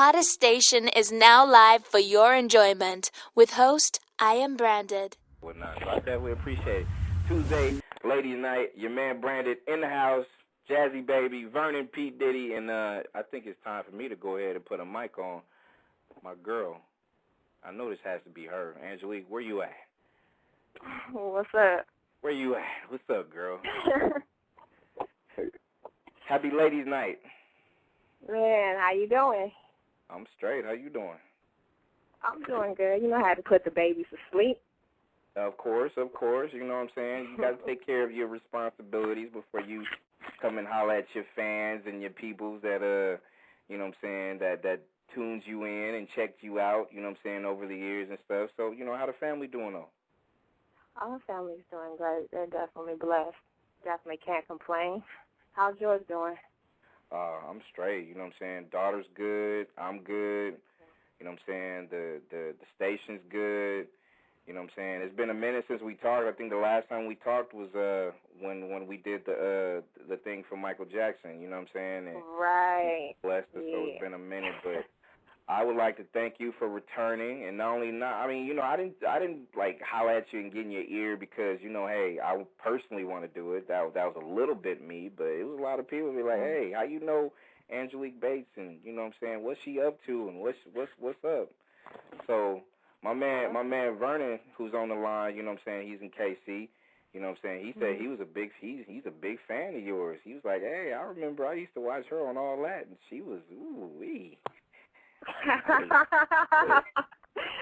hottest station is now live for your enjoyment with host iamBranded. Whatnot. So I definitely appreciate it. Tuesday, ladies' night, your man Branded in the house, Jazzy Baby, Vernon, P. Diddy, and I think it's time for me to go ahead and put a mic on my girl. I know this has to be her. Angelique, where you at? What's up? Where you at? What's up, girl? Happy ladies' night. Man, how you doing? I'm straight. How you doing? I'm doing good. You know how to put the babies to sleep. Of course. You know what I'm saying? You got to take care of your responsibilities before you come and holler at your fans and your peoples that, you know what I'm saying, that tunes you in and checked you out, you know what I'm saying, over the years and stuff. So, you know, how the family doing, though? Our family's doing great. They're definitely blessed. Definitely can't complain. How's yours doing? I'm straight, you know what I'm saying? Daughter's good. I'm good. You know what I'm saying? The station's good. You know what I'm saying? It's been a minute since we talked. I think the last time we talked was when we did the thing for Michael Jackson, you know what I'm saying? And right. Blessed us, so it's been a minute, but I would like to thank you for returning, and I didn't like holler at you and get in your ear because, you know, hey, I personally want to do it. That was a little bit me, but it was a lot of people be like, hey, how you know Angelique Bates, and you know what I'm saying, what's she up to, and what's up? So my man Vernon, who's on the line, you know what I'm saying, he's in KC. You know what I'm saying? He said he's a big fan of yours. He was like, hey, I remember I used to watch her on All That, and she was ooh-wee.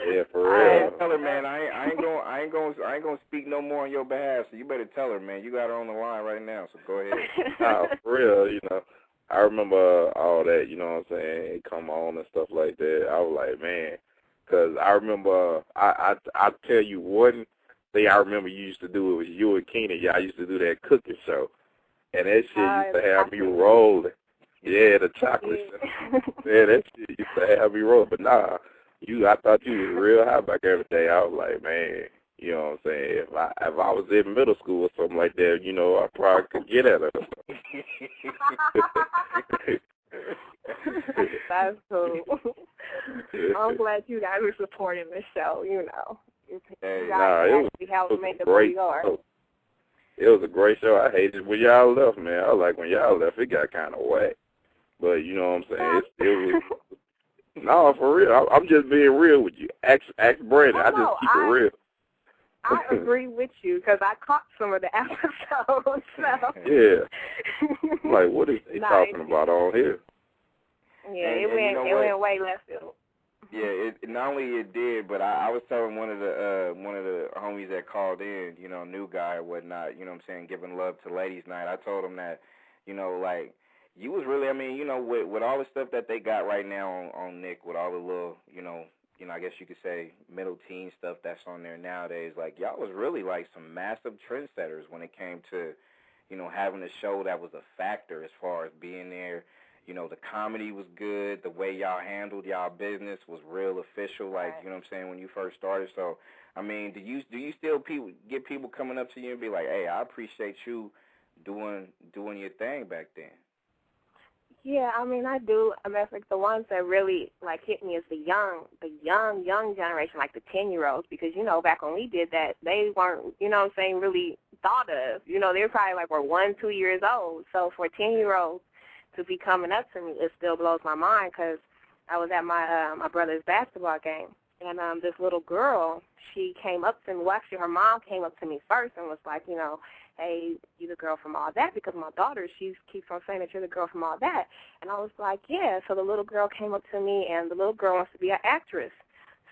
Yeah, for real. Tell her, man. I ain't gonna speak no more on your behalf. So you better tell her, man. You got her on the line right now. So go ahead. Nah, for real. You know, I remember all that. You know what I'm saying? It come on and stuff like that. I was like, man, because I remember. I tell you one thing I remember you used to do. It was you and Keenan. Y'all used to do that cooking show, and that shit used to have me rolling. Yeah, the chocolate. Yeah, that shit used to have me rolling. But nah, I thought you was real high back every day. I was like, man, you know what I'm saying? If I was in middle school or something like that, you know, I probably could get at her. That's cool. I'm glad you guys are supporting the show, you know. Hey, it was a great show. It was a great show. I hated when y'all left, man. I was like, when y'all left, it got kind of whack. But you know what I'm saying? It was. No, for real. I'm just being real with you. Ask Brandon. I just keep it real. I agree with you because I caught some of the episodes. So. Yeah. Like, what is he talking about on here? Yeah, it went way left field. Yeah, not only it did, but I was telling one of the homies that called in, you know, new guy or whatnot, you know what I'm saying, giving love to ladies' night. I told him that, you know, like, you was really, I mean, you know, with all the stuff that they got right now on Nick, with all the little, you know, I guess you could say middle teen stuff that's on there nowadays, like, y'all was really like some massive trendsetters when it came to, you know, having a show that was a factor as far as being there. You know, the comedy was good. The way y'all handled y'all business was real official, like, you know what I'm saying, when you first started. So, I mean, do you still get people coming up to you and be like, hey, I appreciate you doing your thing back then? Yeah, I mean, I do. I mean, like the ones that really, like, hit me is the young generation, like the 10-year-olds, because, you know, back when we did that, they weren't, you know what I'm saying, really thought of. You know, they were probably like, 1, 2 years old. So for 10-year-olds to be coming up to me, it still blows my mind because I was at my brother's basketball game, and this little girl, she came up to me. Well, actually, her mom came up to me first and was like, you know, hey, you the girl from All That? Because my daughter, she keeps on saying that you're the girl from All That. And I was like, yeah. So the little girl came up to me, and the little girl wants to be an actress.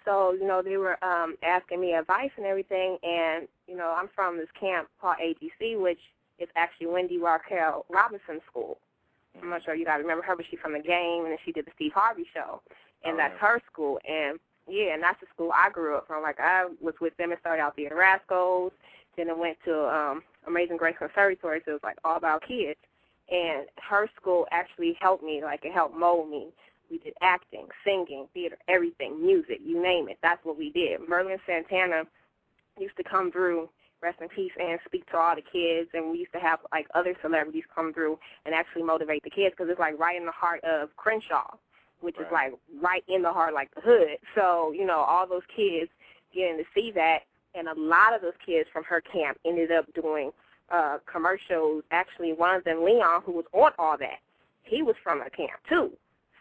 So, you know, they were asking me advice and everything, and, you know, I'm from this camp called AGC, which is actually Wendy Raquel Robinson's school. I'm not sure you guys remember her, but she's from the game, and then she did the Steve Harvey show, and that's her school. And, yeah, and that's the school I grew up from. Like, I was with them and started out there in Rascals, then I went to Amazing Grace Conservatory, so it was, like, all about kids. And her school actually helped me, like, it helped mold me. We did acting, singing, theater, everything, music, you name it. That's what we did. Merlin Santana used to come through, rest in peace, and speak to all the kids, and we used to have, like, other celebrities come through and actually motivate the kids because it's, like, right in the heart of Crenshaw. which is like right in the heart, like the hood. So, you know, all those kids getting to see that, and a lot of those kids from her camp ended up doing commercials. Actually, one of them, Leon, who was on All That, he was from her camp too.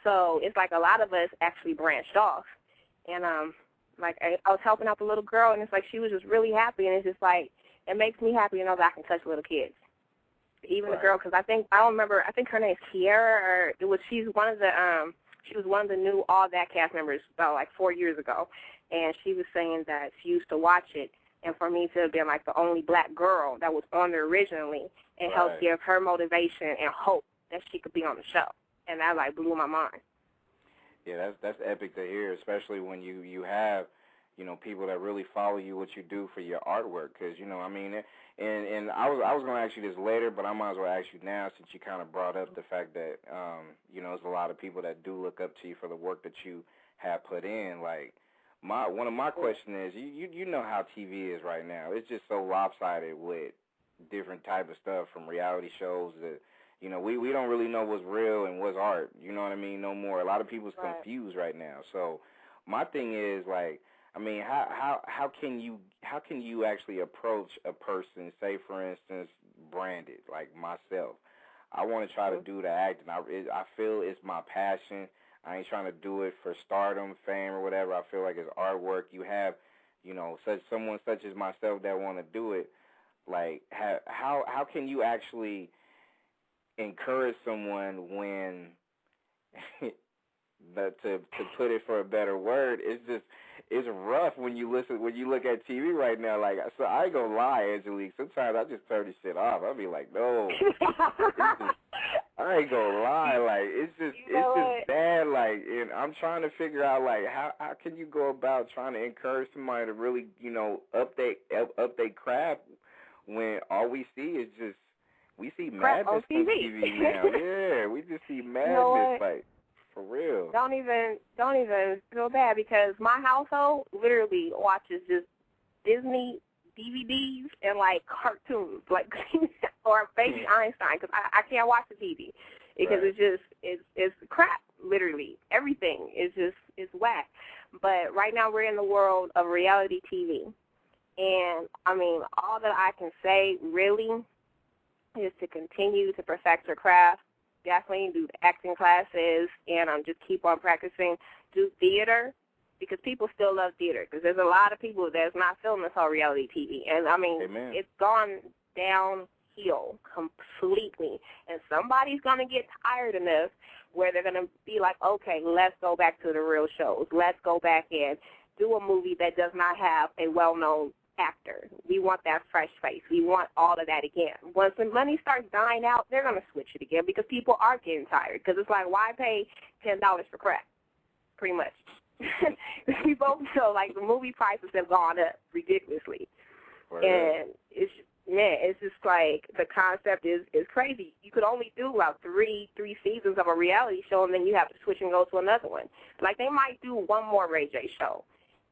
So it's like a lot of us actually branched off. And like I was helping out the little girl, and it's like she was just really happy, and it's just like it makes me happy to know that I can touch little kids. Even the girl, because I think her name is Kiara, or she was one of the new All That cast members about like 4 years ago, and she was saying that she used to watch it, and for me to have been like the only black girl that was on there originally, it helped give her motivation and hope that she could be on the show, and that like blew my mind. Yeah, that's epic to hear, especially when you have, you know, people that really follow you, what you do for your artwork, because, you know, I mean, and I was going to ask you this later, but I might as well ask you now since you kind of brought up the fact that, you know, there's a lot of people that do look up to you for the work that you have put in. Like, one of my questions is, you know how TV is right now. It's just so lopsided with different type of stuff, from reality shows that, you know, we don't really know what's real and what's art, you know what I mean, no more. A lot of people's confused right now. So my thing is, like, I mean, how can you actually approach a person, say for instance, branded, like myself? I want to try to do the acting. I feel it's my passion. I ain't trying to do it for stardom, fame, or whatever. I feel like it's artwork. You have, you know, someone such as myself that want to do it. Like, how can you actually encourage someone when to put it for a better word, it's rough when you look at TV right now. Like, so I ain't gonna lie, Angelique, sometimes I just turn this shit off. I'll be like, no. I ain't gonna lie, like, it's just bad, like, and I'm trying to figure out, like, how can you go about trying to encourage somebody to really, you know, update craft when all we see is just, we see madness on TV now. Yeah, we just see madness, like, for real. Don't even feel bad, because my household literally watches just Disney DVDs and like cartoons, like or Baby Einstein, because I can't watch the TV because it's crap. Literally everything is whack. But right now we're in the world of reality TV, and I mean, all that I can say really is to continue to perfect your craft. Definitely do the acting classes, and just keep on practicing. Do theater, because people still love theater, because there's a lot of people that's not filming this whole reality TV. And, I mean, It's gone downhill completely. And somebody's going to get tired enough where they're going to be like, okay, let's go back to the real shows. Let's go back and do a movie that does not have a well-known actor. We want that fresh face. We want all of that again. Once the money starts dying out, they're going to switch it again, because people are getting tired. Because it's like, why pay $10 for crack? Pretty much. We both know, like, the movie prices have gone up ridiculously. And it's just like, the concept is crazy. You could only do about three seasons of a reality show, and then you have to switch and go to another one. Like, they might do one more Ray J show,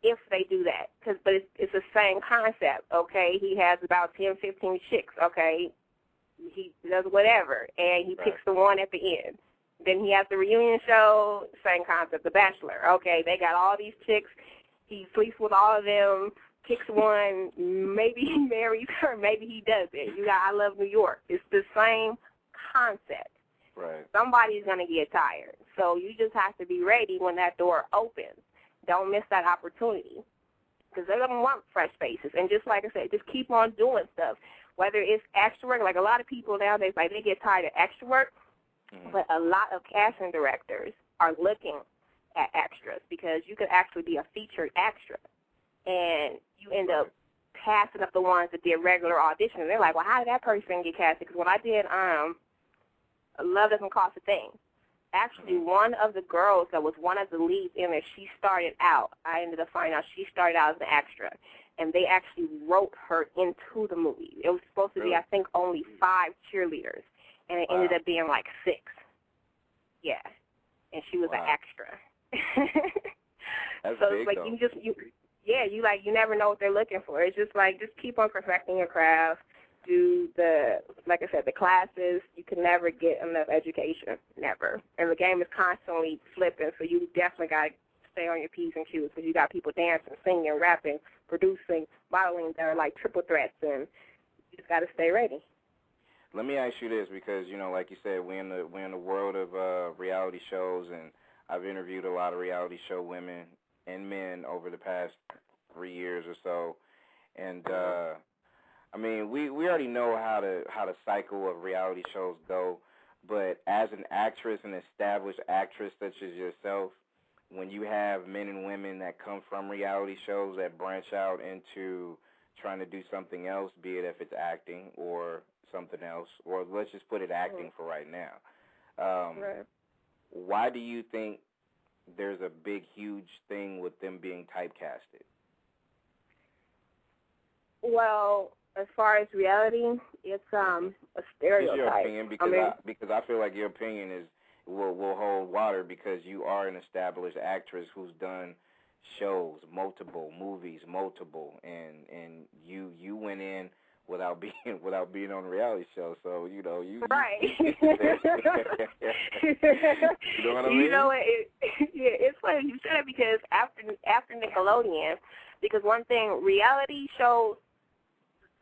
if they do that, but it's the same concept, okay? He has about 10, 15 chicks, okay? He does whatever, and he picks the one at the end. Then he has the reunion show, same concept, The Bachelor. Okay, they got all these chicks. He sleeps with all of them, picks one. Maybe he marries her, maybe he doesn't. You got I Love New York. It's the same concept. Right. Somebody's going to get tired. So you just have to be ready when that door opens. Don't miss that opportunity, because they're going to want fresh faces. And just like I said, just keep on doing stuff, whether it's extra work. Like, a lot of people nowadays, like, they get tired of extra work, but a lot of casting directors are looking at extras, because you could actually be a featured extra, and you end up passing up the ones that did regular auditions. They're like, well, how did that person get casted? Because when I did Love Doesn't Cost a Thing, actually, one of the girls that was one of the leads in there, she started out. I ended up finding out she started out as an extra, and they actually wrote her into the movie. It was supposed to be, I think, only 5 cheerleaders, and it ended up being like 6. Yeah, and she was an extra. That's so big, it's like, you never know what they're looking for. It's just like, just keep on perfecting your craft. do like I said, the classes. You can never get enough education, never. And the game is constantly flipping, so you definitely got to stay on your P's and Q's because you got people dancing, singing, rapping, producing, modeling that are like triple threats, and you just got to stay ready. Let me ask you this, because like you said, we're in the world of reality shows, and I've interviewed a lot of reality show women and men over the past 3 years or so, and I mean, we already know how the cycle of reality shows go, but as an actress, an established actress such as yourself, when you have men and women that come from reality shows that branch out into trying to do something else, be it if it's acting or something else, or let's just put it acting for right now. Right. Why do you think there's a big, huge thing with them being typecasted? Well, as far as reality, it's a stereotype. What's your opinion? Because I feel like your opinion will hold water, because you are an established actress who's done shows, multiple movies, and you went in without being on a reality show, so you right. You know what I mean? You know what? It's funny you said it, because after Nickelodeon, because one thing, reality shows,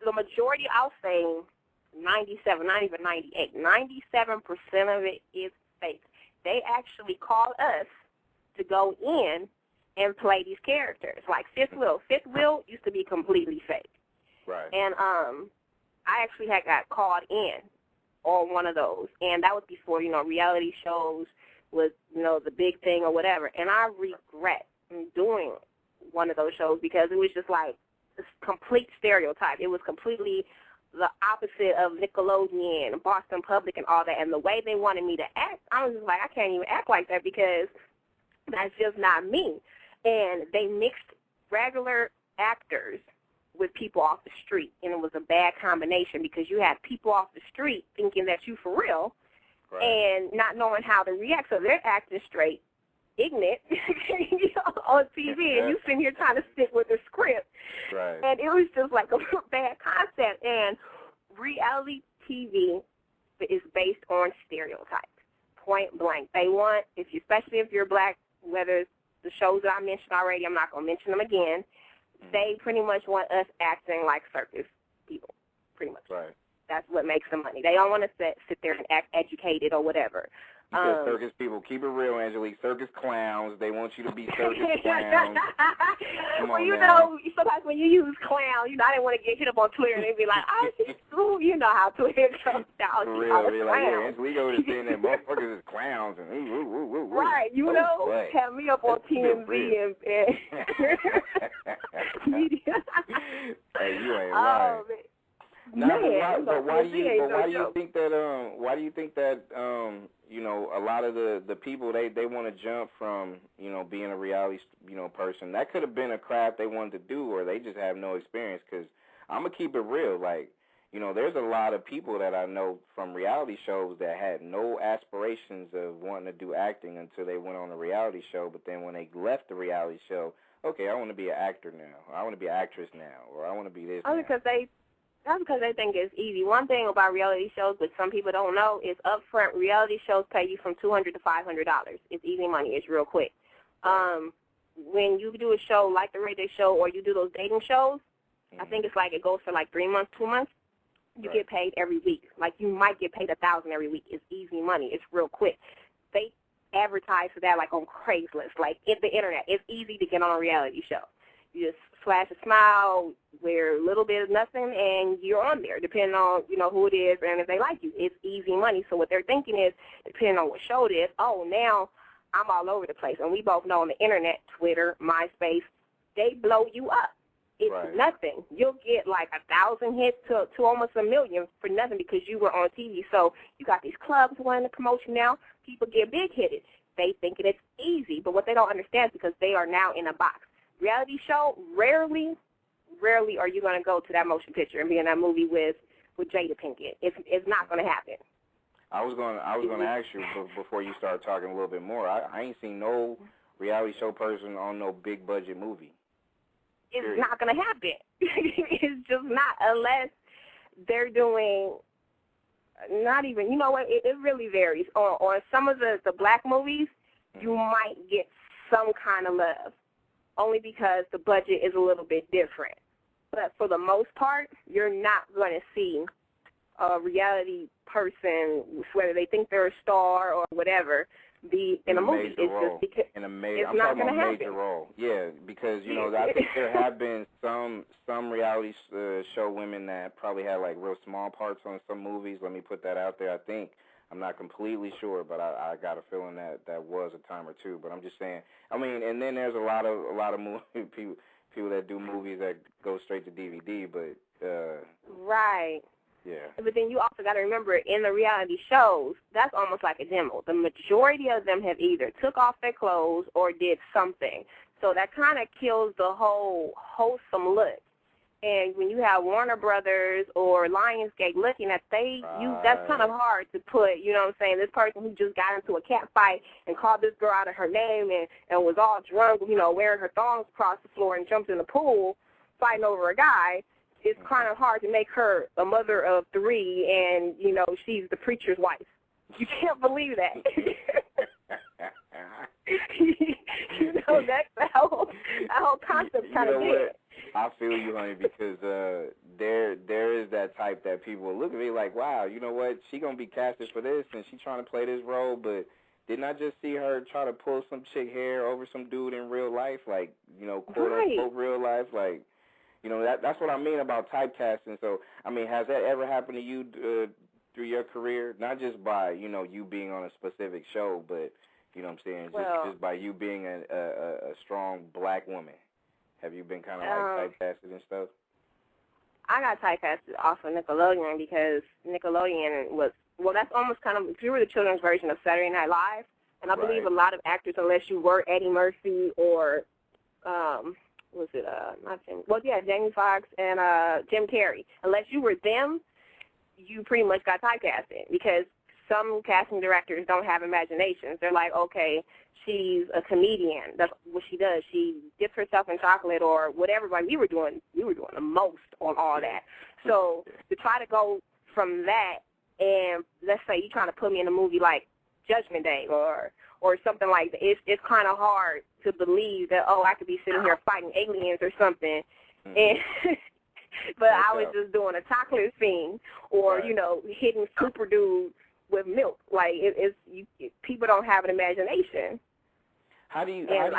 the majority, I'll say 97, not even 98, 97% of it is fake. They actually call us to go in and play these characters, like Fifth Wheel. Fifth Wheel used to be completely fake. Right. And I actually had got called in on one of those, and that was before, reality shows was, the big thing or whatever. And I regret doing one of those shows, because it was just like a complete stereotype. It was completely the opposite of Nickelodeon, Boston Public, and all that. And the way they wanted me to act, I was just like, I can't even act like that, because that's just not me. And they mixed regular actors with people off the street, and it was a bad combination, because you had people off the street thinking that you for real, right, and not knowing how to react, so they're acting straight ignorant on TV, and you sitting here trying to stick with the script. Right. And it was just like a bad concept. And reality TV is based on stereotypes, point blank. They want, especially if you're black, whether it's the shows that I mentioned already, I'm not going to mention them again, they pretty much want us acting like circus people, pretty much. Right. That's what makes them money. They don't want to sit there and act educated or whatever. Circus people, keep it real, Angelique. Circus clowns. They want you to be circus clowns. Know, sometimes when you use clown, I didn't want to get hit up on Twitter and they'd be like, "Oh, she's cool." You know how Twitter comes down. For real, be like, yeah, Angelique over there saying that motherfuckers is clowns and ooh. Right, have me up on TMZ and media. Hey, you ain't lying. Why do you think that a lot of the people they want to jump from being a reality person? That could have been a craft they wanted to do, or they just have no experience. Because I'm gonna keep it real, there's a lot of people that I know from reality shows that had no aspirations of wanting to do acting until they went on a reality show. But then when they left the reality show, okay, I want to be an actor now, or I want to be an actress now, or I want to be this. That's because they think it's easy. One thing about reality shows, which some people don't know, is upfront reality shows pay you from $200 to $500. It's easy money. It's real quick. When you do a show like the radio show, or you do those dating shows, I think it's like it goes for like 3 months, 2 months. You get paid every week. Like you might get paid $1,000 every week. It's easy money. It's real quick. They advertise for that like on Craigslist, like the internet. It's easy to get on a reality show. You just flash a smile, wear a little bit of nothing, and you're on there, depending on, who it is and if they like you. It's easy money. So what they're thinking is, depending on what show it is, now I'm all over the place. And we both know on the internet, Twitter, MySpace, they blow you up. It's nothing. You'll get like 1,000 hits to almost 1 million for nothing, because you were on TV. So you got these clubs wanting to promote you now. People get big-hitted. They thinking it's easy, but what they don't understand is because they are now in a box. Reality show, rarely are you going to go to that motion picture and be in that movie with Jada Pinkett. It's not going to happen. I was going to ask you before you start talking a little bit more. I ain't seen no reality show person on no big budget movie. It's not going to happen. It's just not, unless they're doing not even, you know what, it really varies. On some of the black movies, you might get some kind of love, only because the budget is a little bit different. But for the most part, you're not going to see a reality person, whether they think they're a star or whatever, be in a movie. It's just because it's not going to happen. Major role. Yeah, because, you know, I think there have been some reality show women that probably had, like, real small parts on some movies. Let me put that out there. I think, I'm not completely sure, but I got a feeling that was a time or two. But I'm just saying, I mean, and then there's a lot of movie people that do movies that go straight to DVD, but right. Yeah. But then you also got to remember, in the reality shows, that's almost like a demo. The majority of them have either took off their clothes or did something. So that kind of kills the whole wholesome look. And when you have Warner Brothers or Lionsgate looking at that's kind of hard to put, you know what I'm saying, this person who just got into a cat fight and called this girl out of her name and was all drunk, you know, wearing her thongs across the floor and jumped in the pool fighting over a guy. It's kind of hard to make her a mother of 3 and, you know, she's the preacher's wife. You can't believe that. You know, that's the whole concept kind of dead. I feel you, honey, because there is that type that people will look at me like, wow, you know what, she going to be casted for this and she trying to play this role, but didn't I just see her try to pull some chick hair over some dude in real life, like, you know, quote-unquote real life, like, you know, that's what I mean about typecasting. So, I mean, has that ever happened to you through your career? Not just by, you know, you being on a specific show, but, you know what I'm saying, just by you being a strong black woman. Have you been kind of like typecasted and stuff? I got typecasted off of Nickelodeon because Nickelodeon was, well, that's almost kind of, you were the children's version of Saturday Night Live. And I believe a lot of actors, unless you were Eddie Murphy or, Jamie Foxx and Jim Carrey. Unless you were them, you pretty much got typecasted because some casting directors don't have imaginations. They're like, okay, she's a comedian. That's what she does. She dips herself in chocolate or whatever. Like we were doing the most on all that. So to try to go from that and let's say you're trying to put me in a movie like Judgment Day or something like that, it's kind of hard to believe that, I could be sitting here fighting aliens or something. And but I was just doing a chocolate scene or, you know, hitting super dude with milk. Like, people don't have an imagination. How do you, but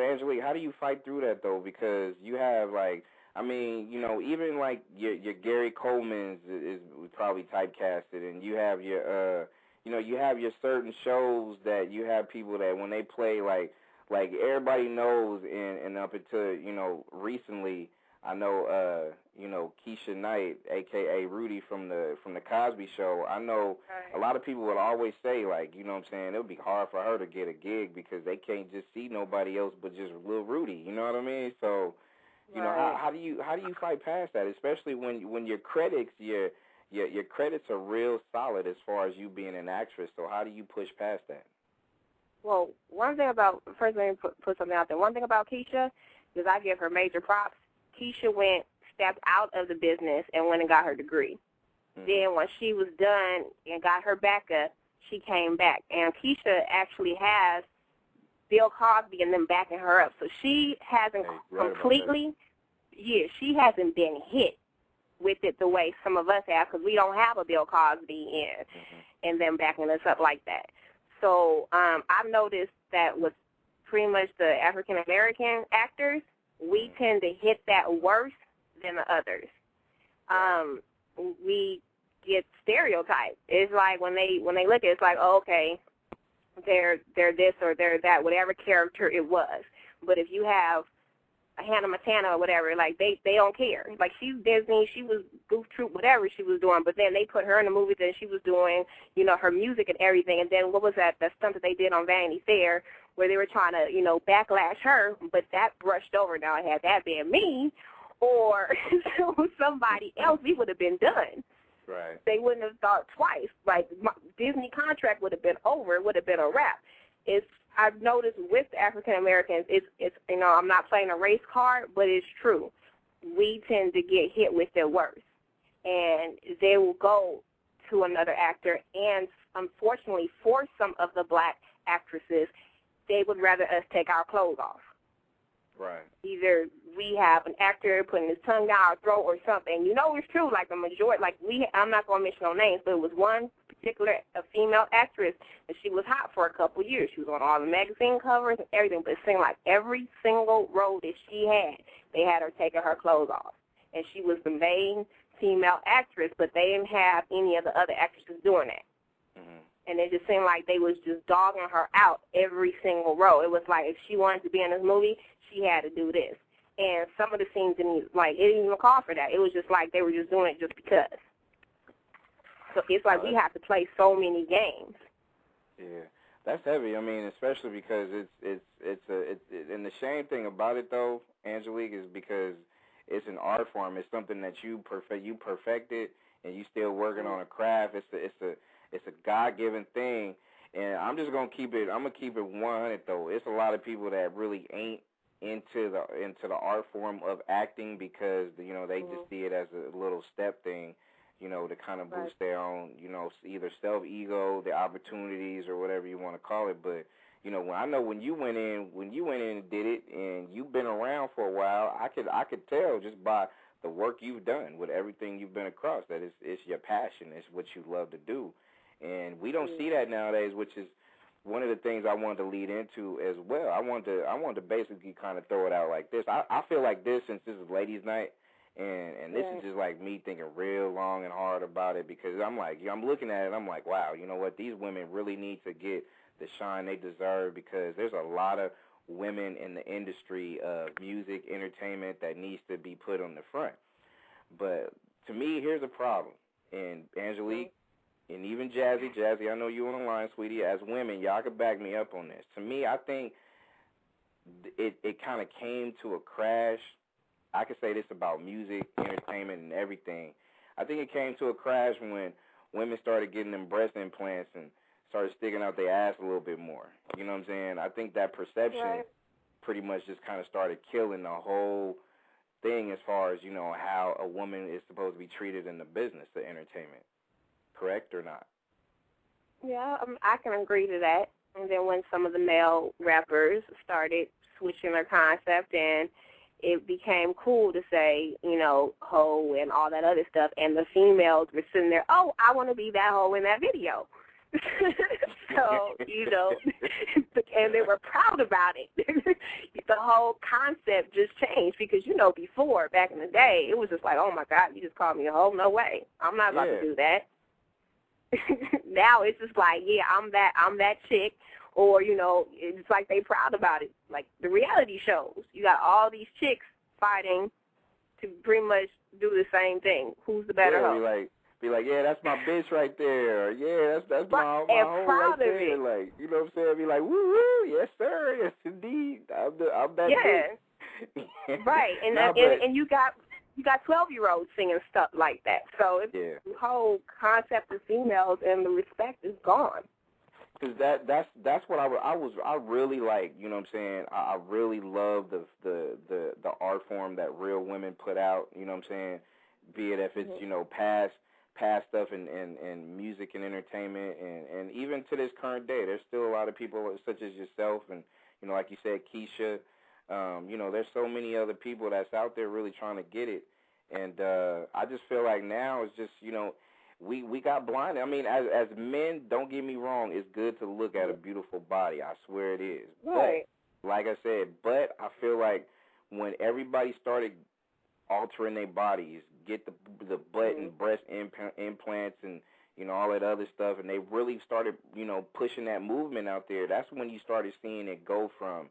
Angelique, how do you fight through that, though? Because you have, like, I mean, you know, even, like, your Gary Coleman's is probably typecasted, and you have your, you know, you have your certain shows that you have people that when they play, like everybody knows, and up until, you know, recently, I know, you know, Keisha Knight, a.k.a. Rudy from the Cosby Show. I know a lot of people would always say, like, you know what I'm saying, it would be hard for her to get a gig because they can't just see nobody else but just little Rudy. You know what I mean? So, you know, how do you fight past that, especially when your critics, your credits are real solid as far as you being an actress. So how do you push past that? Well, first let me put something out there. One thing about Keisha is I give her major props. Keisha stepped out of the business and went and got her degree. Mm-hmm. Then when she was done and got her backup, she came back. And Keisha actually has Bill Cosby and them backing her up. So she hasn't she hasn't been hit with it the way some of us have because we don't have a Bill Cosby and them backing us up like that. So I've noticed that with pretty much the African-American actors, we tend to hit that worse than the others. We get stereotyped. It's like when they look at it, it's like, okay, they're this or they're that, whatever character it was. But if you have a Hannah Montana or whatever, like they don't care. Like she's Disney, she was Goof Troop, whatever she was doing, but then they put her in the movie that she was doing, you know, her music and everything. And then what was that stunt that they did on Vanity Fair where they were trying to, you know, backlash her, but that brushed over. Now, had that been me or somebody else, we would have been done. Right. They wouldn't have thought twice. Like my Disney contract would have been over. It would have been a wrap. I've noticed with African Americans, it's you know, I'm not playing a race card, but it's true. we tend to get hit with their worst. And they will go to another actor, and unfortunately for some of the black actresses, they would rather us take our clothes off. Right. Either we have an actor putting his tongue down our throat or something. You know, it's true, like the majority, I'm not going to mention no names, but it was one particular female actress, and she was hot for a couple of years. She was on all the magazine covers and everything, but it seemed like every single role that she had, they had her taking her clothes off. And she was the main female actress, but they didn't have any of the other actresses doing that. Mm-hmm. And it just seemed like they was just dogging her out every single role. It was like if she wanted to be in this movie, she had to do this. And some of the scenes it didn't even call for that. It was just like they were just doing it just because. So it's like we have to play so many games. Yeah, that's heavy. I mean, especially because and the shame thing about it though, Angelique, is because it's an art form. It's something that you perfected, and you still working on a craft. It's a God-given thing, and I'm just gonna keep it. I'm gonna keep it 100 though. It's a lot of people that really ain't into the art form of acting because they just see it as a little step thing, to kind of boost their own, either self-ego, the opportunities, or whatever you want to call it. But when you went in and did it, and you've been around for a while, I could tell just by the work you've done with everything you've been across that it's your passion, it's what you love to do, and we don't see that nowadays, which is one of the things I wanted to lead into as well. I wanted to basically kind of throw it out like this. I feel like this, since this is ladies' night, and this is just like me thinking real long and hard about it, because I'm looking at it, I'm like, wow, you know what, these women really need to get the shine they deserve, because there's a lot of women in the industry of music, entertainment that needs to be put on the front. But to me, here's a problem. And Angelique, and even Jazzy, I know you on the line, sweetie. As women, y'all could back me up on this. To me, I think it kind of came to a crash. I could say this about music, entertainment, and everything. I think it came to a crash when women started getting them breast implants and started sticking out their ass a little bit more. You know what I'm saying? I think that perception pretty much just kind of started killing the whole thing as far as, how a woman is supposed to be treated in the business of entertainment. Correct or not? Yeah, I can agree to that. And then when some of the male rappers started switching their concept, and it became cool to say, hoe and all that other stuff, and the females were sitting there, oh, I want to be that hoe in that video. So, and they were proud about it. The whole concept just changed because, before, back in the day, it was just like, oh, my God, you just called me a hoe? No way. I'm not about to do that. Now it's just like, yeah, I'm that chick, or, it's like they proud about it. Like the reality shows, you got all these chicks fighting to pretty much do the same thing. Who's the better hoe? Be like, yeah, that's my bitch right there. Yeah, that's my hoe right there. It. Like, you know what I'm saying? Be like, woo woo, yes sir, yes indeed. I'm that bitch. Right, and you got 12-year-olds singing stuff like that. So the whole concept of females and the respect is gone. Because that's what I really like. You know what I'm saying? I really love the art form that real women put out. You know what I'm saying? Be it if it's past stuff in music and entertainment, and even to this current day, there's still a lot of people such as yourself and like you said, Keisha. There's so many other people that's out there really trying to get it, and I just feel like now it's just we got blinded. I mean, as men, don't get me wrong, it's good to look at a beautiful body. I swear it is. Right. But like I said, I feel like when everybody started altering their bodies, get the butt and breast implants and all that other stuff, and they really started pushing that movement out there, that's when you started seeing it go from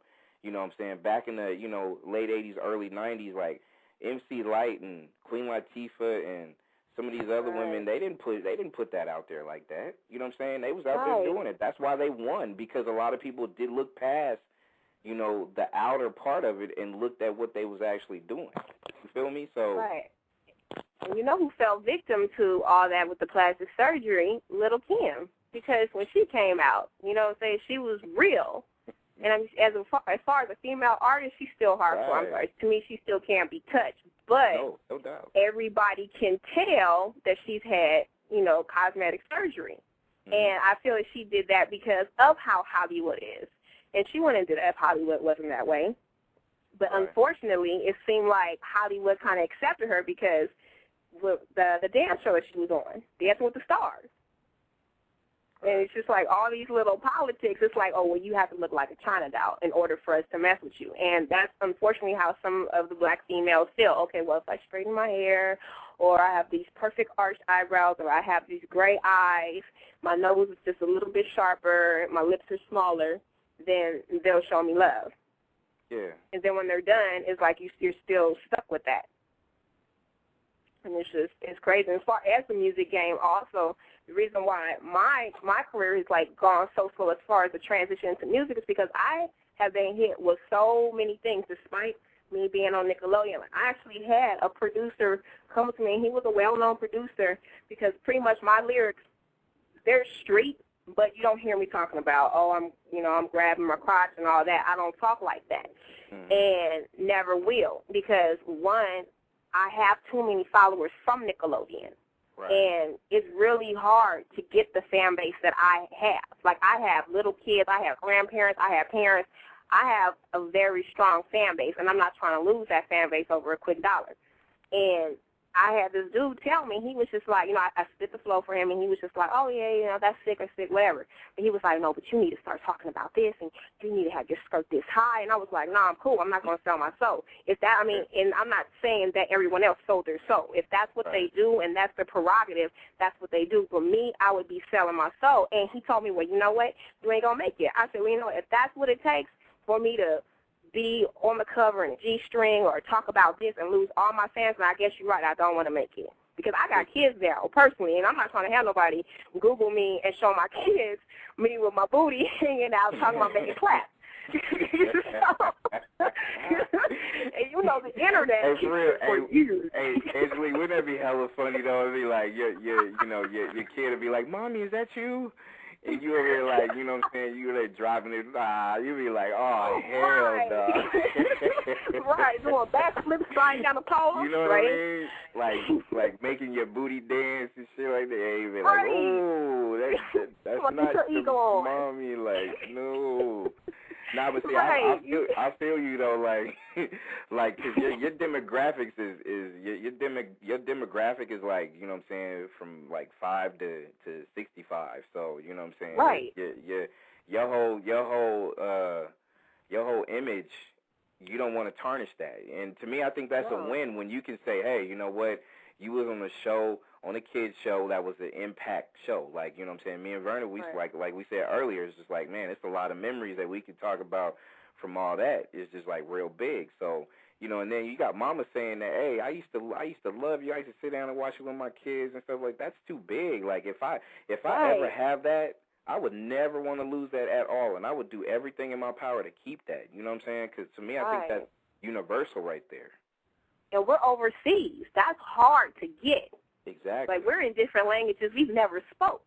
back in the late 80s, early 90s, like MC Lyte and Queen Latifah and some of these other women, they didn't put that out there like that. You know what I'm saying? They was out there doing it. That's why they won, because a lot of people did look past the outer part of it and looked at what they was actually doing. You feel me? So and who fell victim to all that with the plastic surgery? Little Kim, because when she came out, she was real. And as far as a female artist, she's still hardcore. I'm sorry. To me, she still can't be touched. But no doubt. Everybody can tell that she's had, cosmetic surgery. Mm-hmm. And I feel that she did that because of how Hollywood is. And she went into that if Hollywood wasn't that way. But unfortunately, it seemed like Hollywood kind of accepted her because the dance show that she was on, Dancing with the Stars. And it's just like all these little politics. It's like, oh, well, you have to look like a China doll in order for us to mess with you. And that's unfortunately how some of the black females feel. Okay, well, if I straighten my hair, or I have these perfect arched eyebrows, or I have these gray eyes, my nose is just a little bit sharper, my lips are smaller, then they'll show me love. Yeah. And then when they're done, it's like you're still stuck with that. And it's crazy. And as far as the music game, also, the reason why my career has, gone so slow as far as the transition into music is because I have been hit with so many things despite me being on Nickelodeon. I actually had a producer come to me, and he was a well-known producer because pretty much my lyrics, they're street, but you don't hear me talking about, I'm grabbing my crotch and all that. I don't talk like that, and never will, because, one, I have too many followers from Nickelodeon, and it's really hard to get the fan base that I have. Like, I have little kids, I have grandparents, I have parents. I have a very strong fan base, and I'm not trying to lose that fan base over a quick dollar. And I had this dude tell me, he was just like, I spit the flow for him, and he was just like, oh, yeah, that's sick, whatever. But he was like, no, but you need to start talking about this, and you need to have your skirt this high. And I was like, no, I'm cool. I'm not going to sell my soul. And I'm not saying that everyone else sold their soul. If that's what they do and that's their prerogative, that's what they do. For me, I would be selling my soul. And he told me, well, you know what? You ain't going to make it. I said, well, if that's what it takes for me to be on the cover in a G-string or talk about this and lose all my fans, and I guess you're right, I don't want to make it. Because I got kids now, personally, and I'm not trying to have nobody Google me and show my kids me with my booty hanging out talking about making clap. The internet for years. Hey, Angelique, wouldn't that be hella funny, though? It'd be like, your kid would be like, Mommy, is that you? And you over there like, you know what I'm saying, you there driving it, you be like, oh, hell no. Right, doing backflips, sliding down the pole. You know what I mean? Like making your booty dance and shit like that. You be like, oh, that's not the mommy, like, no. Nah, but see, I feel you though, like, cause your demographics is your demographic is like, you know what I'm saying, from like 5 to 65. So you know what I'm saying, right? Your whole image, you don't want to tarnish that. And to me, I think that's a win when you can say, hey, you know what, you was on a show, on a kids show that was an impact show. Like, you know what I'm saying, me and Verna, we like we said earlier, it's just like, man, it's a lot of memories that we could talk about from all that. It's just like real big. So, and then you got mama saying that, hey, I used to love you. I used to sit down and watch you with my kids and stuff like that. That's too big. Like, if I ever have that, I would never want to lose that at all, and I would do everything in my power to keep that. You know what I'm saying? Because to me, I think that's universal right there. And we're overseas. That's hard to get. Exactly. Like, we're in different languages we've never spoke.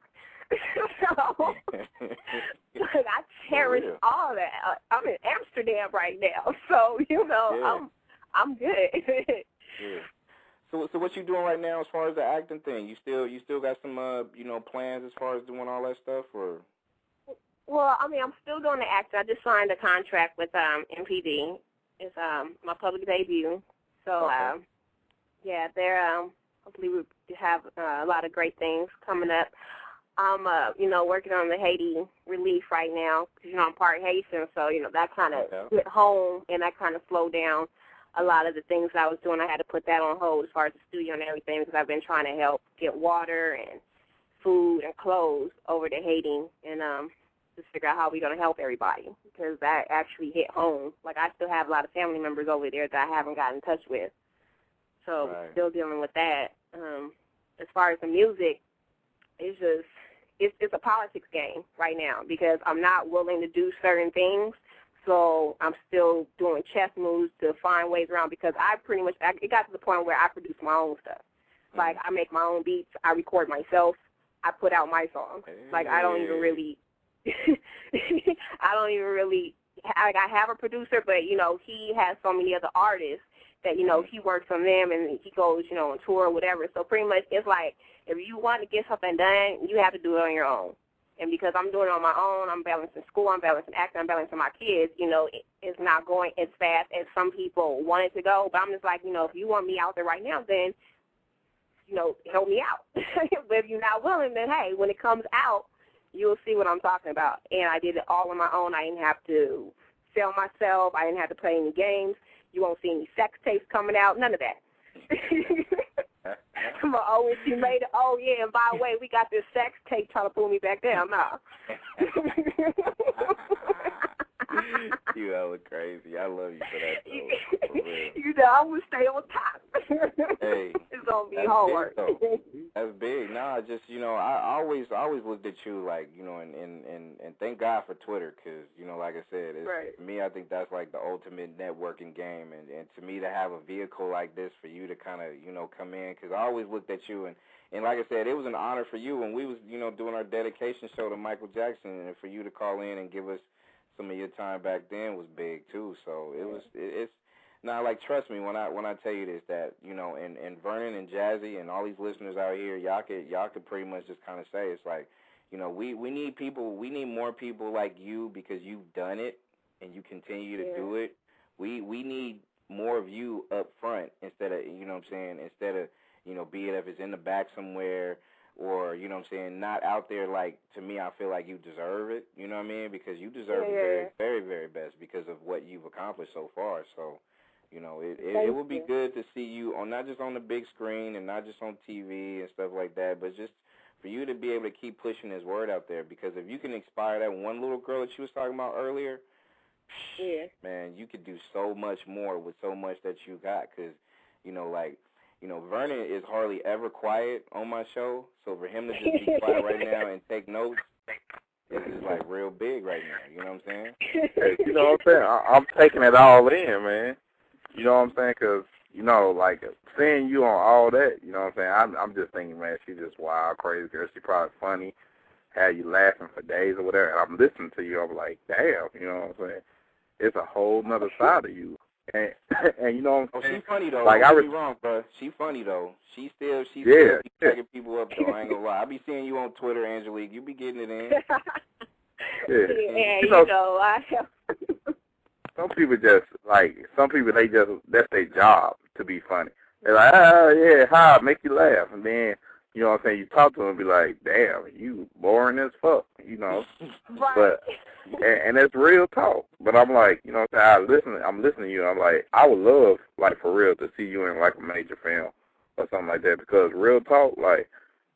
So, I cherish all that. I'm in Amsterdam right now, so, I'm good. Yeah. So what you doing right now as far as the acting thing? You still got some plans as far as doing all that stuff, or? Well, I'm still doing the acting. I just signed a contract with MPD. It's my public debut. So they're hopefully we have a lot of great things coming up. I'm working on the Haiti relief right now because I'm part Haitian, so that kind of hit home and that kind of slowed down a lot of the things I was doing. I had to put that on hold as far as the studio and everything because I've been trying to help get water and food and clothes over to Haiti and just figure out how we're going to help everybody because that actually hit home. Like, I still have a lot of family members over there that I haven't gotten in touch with. So still dealing with that. As far as the music, it's a politics game right now because I'm not willing to do certain things. So I'm still doing chess moves to find ways around because it got to the point where I produce my own stuff. Like, I make my own beats. I record myself. I put out my songs. Like, I don't even really I have a producer, but, he has so many other artists that, you know, he works on them and he goes, you know, on tour or whatever. So pretty much it's like if you want to get something done, you have to do it on your own. And because I'm doing it on my own, I'm balancing school, I'm balancing acting, I'm balancing my kids, you know, it's not going as fast as some people want it to go. But I'm just like, you know, if you want me out there right now, then, you know, help me out. But if you're not willing, then, hey, when it comes out, you'll see what I'm talking about. And I did it all on my own. I didn't have to sell myself. I didn't have to play any games. You won't see any sex tapes coming out, none of that. Come on, oh, and she made it. Oh, yeah, and by the way, we got this sex tape trying to pull me back down. Nah. You hella crazy. I love you for that, though. For real. You know, I'm going to stay on top. Hey, it's going to be hard. Big, that's big. Nah, just, you know, I always looked at you like, you know, and thank God for Twitter because, you know, like I said, right. For me, I think that's like the ultimate networking game. And to me, to have a vehicle like this for you to kind of, you know, come in, because I always looked at you and like I said, it was an honor for you when we was, you know, doing our dedication show to Michael Jackson, and for you to call in and give us some of your time back then was big too. So it's now, like, trust me when I tell you this, that, you know, and Vernon and Jazzy and all these listeners out here, y'all could pretty much just kind of say it's like, you know, we need more people like you because you've done it and you continue to do it. We need more of you up front instead of, you know what I'm saying, you know, be it if it's in the back somewhere or, you know what I'm saying, not out there. Like, to me, I feel like you deserve it, you know what I mean, because you deserve the very, very, very best because of what you've accomplished so far. So, you know, it would be good to see you on, not just on the big screen and not just on TV and stuff like that, but just for you to be able to keep pushing this word out there, because if you can inspire that one little girl that you was talking about earlier, man, you could do so much more with so much that you got, because, you know, like, you know, Vernon is hardly ever quiet on my show, so for him to just be quiet right now and take notes, this is like real big right now, you know what I'm saying? Hey, you know what I'm saying? I'm taking it all in, man. You know what I'm saying? Because, you know, like, seeing you on all that, you know what I'm saying? I'm just thinking, man, she's just wild, crazy girl. She's probably funny, had you laughing for days or whatever. And I'm listening to you, I'm like, damn, you know what I'm saying? It's a whole nother side of you. And you know what I'm saying? She's funny, though. Like, don't get me wrong, bro. She's funny, though. She's still cracking people up, though. I ain't gonna lie. I be seeing you on Twitter, Angelique. You be getting it in. Yeah, you know, I have. Some people that's their job to be funny. They're like, yeah, hi, make you laugh. And then, you know what I'm saying, you talk to them and be like, damn, you boring as fuck, you know. Right. But, and it's real talk. But I'm like, you know what I'm saying, I'm listening to you. I'm like, I would love, like, for real, to see you in, like, a major film or something like that. Because real talk, like,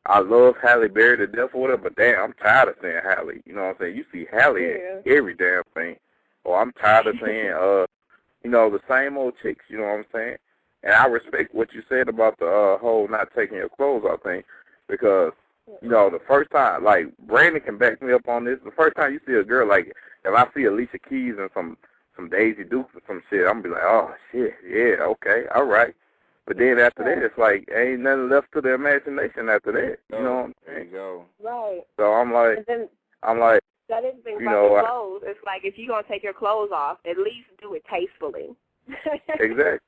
I love Halle Berry to death or whatever, but damn, I'm tired of seeing Halle. You know what I'm saying? You see Halle in every damn thing. Or I'm tired of seeing, you know, the same old chicks, you know what I'm saying? And I respect what you said about the whole not taking your clothes off thing, because, you know, the first time, like, Brandon can back me up on this, the first time you see a girl, like, if I see Alicia Keys and some Daisy Dukes or some shit, I'm going to be like, oh, shit, yeah, okay, all right. But then after that, it's like, ain't nothing left to the imagination after that, you know what I'm saying? There you go. Right. So I'm like, that is the thing you about know, your clothes. It's like, if you're going to take your clothes off, at least do it tastefully. Exactly.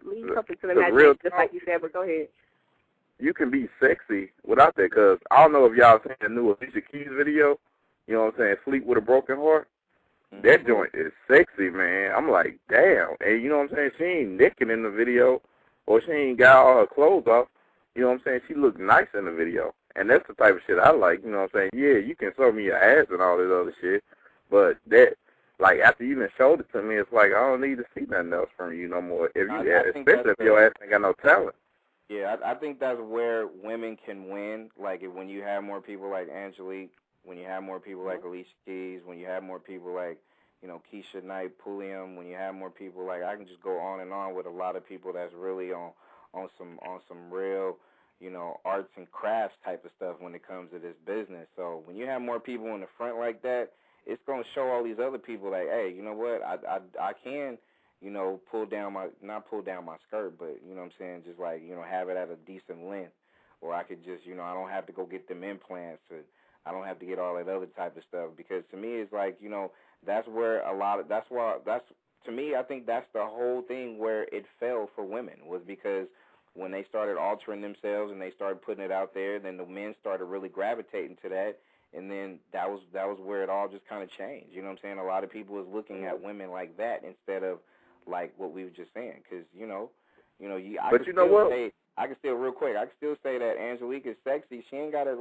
Leave something to the imagination, just like you said, but go ahead. You can be sexy without that, because I don't know if y'all seen the new Alicia Keys video, you know what I'm saying, Sleep with a Broken Heart. That joint is sexy, man. I'm like, damn. And you know what I'm saying, she ain't naked in the video, or she ain't got all her clothes off. You know what I'm saying, she looked nice in the video. And that's the type of shit I like, you know what I'm saying. Yeah, you can show me your ass and all this other shit, but that, like, after you even showed it to me, it's like, I don't need to see nothing else from you no more. If you, especially if your ass ain't got no talent. Yeah, I think that's where women can win. Like, when you have more people like Angelique, when you have more people like Alicia Keys, when you have more people like, you know, Keisha Knight, Pulliam, when you have more people like, I can just go on and on with a lot of people that's really on some real, you know, arts and crafts type of stuff when it comes to this business. So when you have more people in the front like that, it's going to show all these other people like, hey, you know what, I can, you know, not pull down my skirt, but, you know what I'm saying, just like, you know, have it at a decent length. Or I could just, you know, I don't have to go get them implants, or I don't have to get all that other type of stuff, because to me it's like, you know, that's to me, I think that's the whole thing where it fell for women, was because when they started altering themselves and they started putting it out there, then the men started really gravitating to that, and then that was where it all just kind of changed. You know what I'm saying? A lot of people is looking at women like that instead of like what we were just saying, because I can still real quick. I can still say that Angelique is sexy. She ain't gotta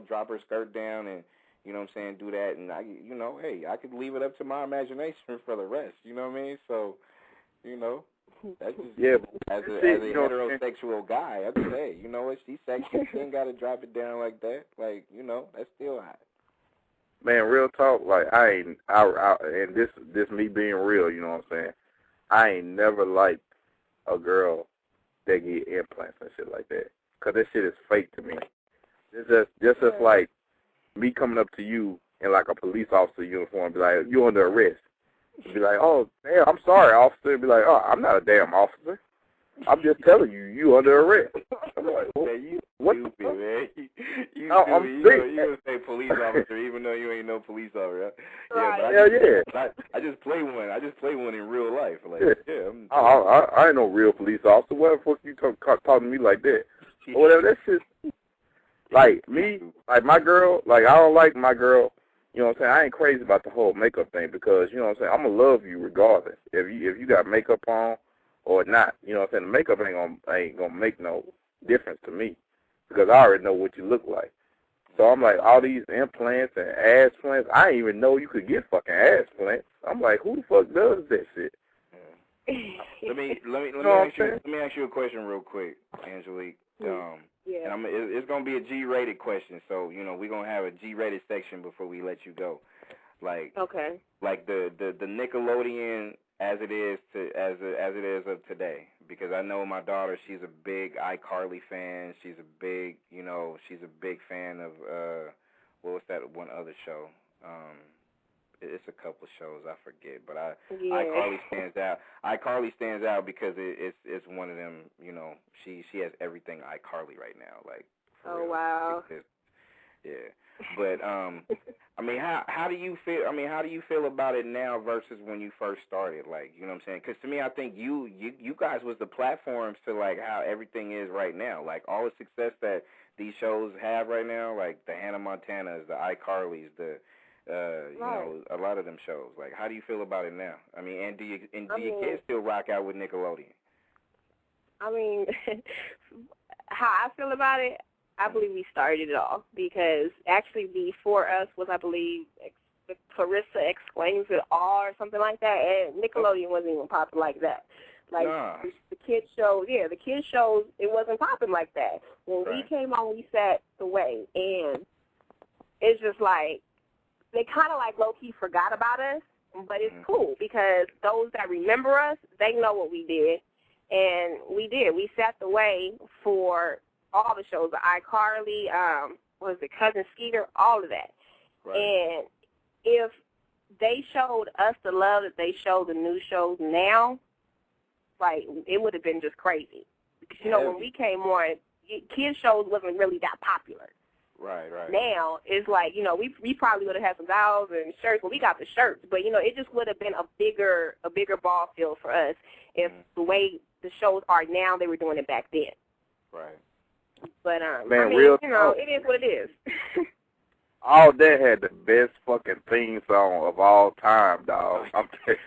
drop her skirt down and do that. And I could leave it up to my imagination for the rest. You know what I mean? So, that's just as a heterosexual guy, I'd say, you know what? She's sexy. She ain't gotta drop it down like that. Like, that's still hot. Man, real talk. Like and this me being real. You know what I'm saying? I ain't never liked a girl that get implants and shit like that, because that shit is fake to me. It's just like me coming up to you in like a police officer uniform and be like, you under arrest. Be like, oh, damn, I'm sorry, officer. Be like, oh, I'm not a damn officer. I'm just telling you, you under arrest. I'm like, what? Stupid, man. You gonna say police officer even though you ain't no police officer. Right. I just play one. I just play one in real life. Like, I ain't no real police officer. What the fuck you talking to me like that? Or whatever. That shit. Like me, like my girl. Like I don't like my girl. You know what I'm saying? I ain't crazy about the whole makeup thing, because you know what I'm saying, I'm gonna love you regardless if you got makeup on or not. You know what I'm saying? The makeup ain't gonna make no difference to me, because I already know what you look like. So I'm like, all these implants and ass plants, I didn't even know you could get fucking ass plants. I'm like, who the fuck does that shit? Let me ask you a question real quick, Angelique. And it's gonna be a G-rated question, so we're gonna have a G-rated section before we let you go. Like, okay, like the Nickelodeon as it is of today, because I know my daughter, she's a big iCarly fan. She's a big fan of what was that one other show? It's a couple shows, I forget, but iCarly stands out. iCarly stands out because it's one of them. She has everything iCarly right now. Like, oh wow, but I mean, how do you feel? I mean, how do you feel about it now versus when you first started? Like, you know what I'm saying? Because to me, I think you guys was the platforms to like how everything is right now. Like all the success that these shows have right now, like the Hannah Montanas, the iCarlys, the a lot of them shows. Like, how do you feel about it now? I mean, and do your kids still rock out with Nickelodeon? I mean, how I feel about it, I believe we started it all, because actually before us was, I believe, Clarissa Explains It All or something like that, and Nickelodeon wasn't even popping like that. Like, the kids shows, it wasn't popping like that. When we came on, we sat away, and it's just like, they kind of like low-key forgot about us, but it's cool, because those that remember us, they know what we did, and we did. We sat away for all the shows, the iCarly, Cousin Skeeter, all of that. Right. And if they showed us the love that they show the new shows now, like, it would have been just crazy. Because, when we came on, kids shows wasn't really that popular. Right. Now, it's like, we probably would have had some dolls and shirts. Well, we got the shirts, but, it just would have been a bigger ball field for us if the way the shows are now, they were doing it back then. Right. But, man, real talk, it is what it is. All that had the best fucking theme song of all time, dog. That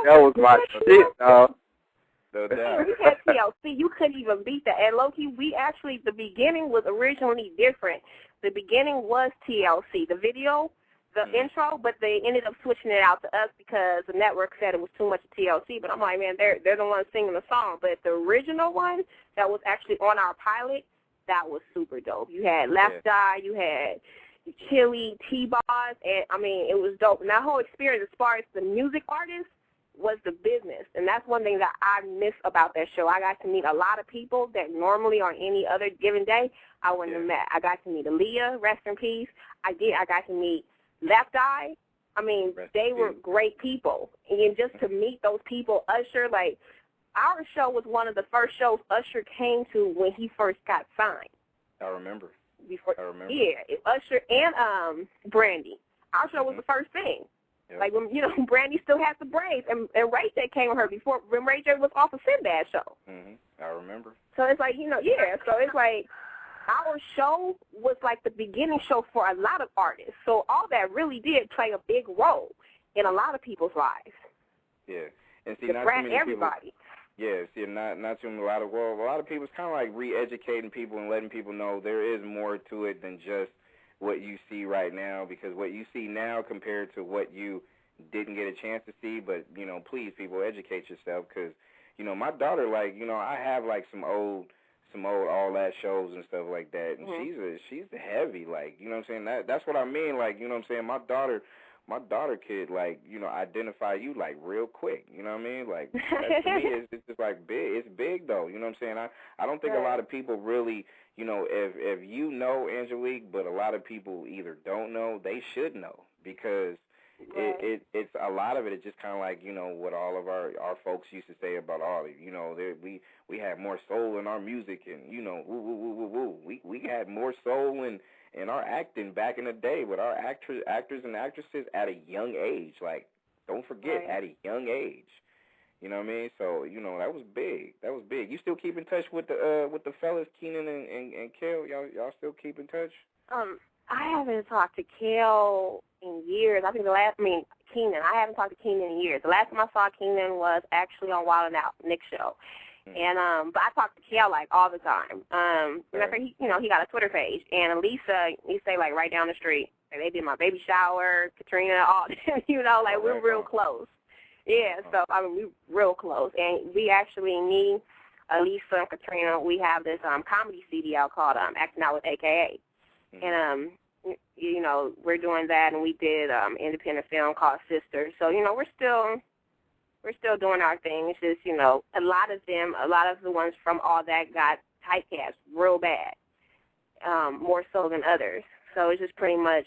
was my shit, dog. No doubt. We had TLC. You couldn't even beat that. And low-key, the beginning was originally different. The beginning was TLC, the video, the intro, but they ended up switching it out to us because the network said it was too much of TLC. But I'm like, man, they're the ones singing the song. But the original one that was actually on our pilot, that was super dope. You had Left Eye, you had Chili, T-Boz, and, I mean, it was dope. And that whole experience as far as the music artists was the business, and that's one thing that I miss about that show. I got to meet a lot of people that normally on any other given day I wouldn't have met. I got to meet Aaliyah, rest in peace. I got to meet Left Eye. I mean, they were great people. And just to meet those people, Usher, like, our show was one of the first shows Usher came to when he first got signed. I remember. Yeah, Usher and Brandy. Our show was the first thing. Yep. Like, when, you know, Brandy still has the braids, and Ray J came with her before, when Ray J was off a Sinbad show. I remember. So it's like, you know, yeah, so it's like our show was like the beginning show for a lot of artists. So all that really did play a big role in a lot of people's lives. Yeah. And see, to not brand too many everybody. People, yeah, see, not too many, a lot of people, it's kind of like re-educating people and letting people know there is more to it than just what you see right now, because what you see now compared to what you didn't get a chance to see, but, you know, please, people, educate yourself, because, you know, my daughter, like, you know, I have, like, some old All That shows and stuff like that, and she's heavy, like, you know what I'm saying, that's what I mean, like, you know what I'm saying, my daughter could, like, you know, identify you, like, real quick, you know what I mean, like, that, to me, it's just, like, big, it's big, though, you know what I'm saying, I don't think a lot of people really, you know, if you know Angelique, but a lot of people either don't know, they should know, because it's a lot of it is just kind of like, you know, what all of our folks used to say about you know, we had more soul in our music, and, you know, we had more soul in our acting back in the day with our actors and actresses at a young age. Like, don't forget, at a young age. You know what I mean? So, you know, that was big. You still keep in touch with the fellas, Keenan and Kel? Y'all still keep in touch? I haven't talked to Kel in years. I think Keenan. I haven't talked to Keenan in years. The last time I saw Keenan was actually on Wild 'N Out, Nick's show. And but I talk to Kel like all the time. He, you know, he got a Twitter page, and Lisa, he stay like right down the street. Like, they did my baby shower, Katrina, all you know, like we're real close. Yeah, so I mean we're real close, and we actually, me, Lisa, and Katrina, we have this comedy CD out called Acting Out with AKA, and you know, we're doing that, and we did independent film called Sisters. So, you know, we're still doing our thing. It's just, you know, a lot of the ones from All That got typecast real bad, more so than others. So it's just pretty much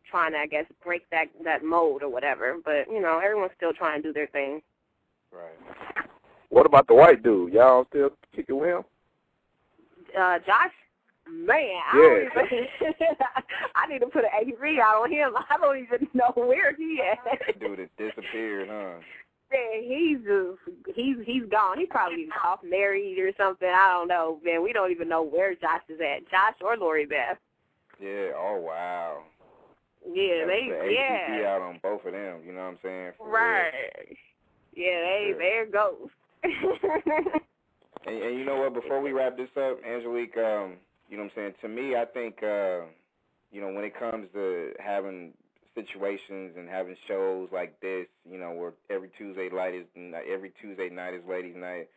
trying to, I guess, break that mold or whatever. But, you know, everyone's still trying to do their thing. Right. What about the white dude? Y'all still kicking with him? Josh? Man, I need to put an AV out on him. I don't even know where he at. That dude has disappeared, huh? Man, he's gone. He's probably off married or something. I don't know, man. We don't even know where Josh is at. Josh or Lori Beth. Yeah. Oh wow. Yeah, ATP out on both of them. You know what I'm saying? Right. Yeah, there it goes. and you know what? Before we wrap this up, Angelique, you know what I'm saying? To me, I think you know, when it comes to having situations and having shows like this, you know, where every Tuesday night is ladies' night,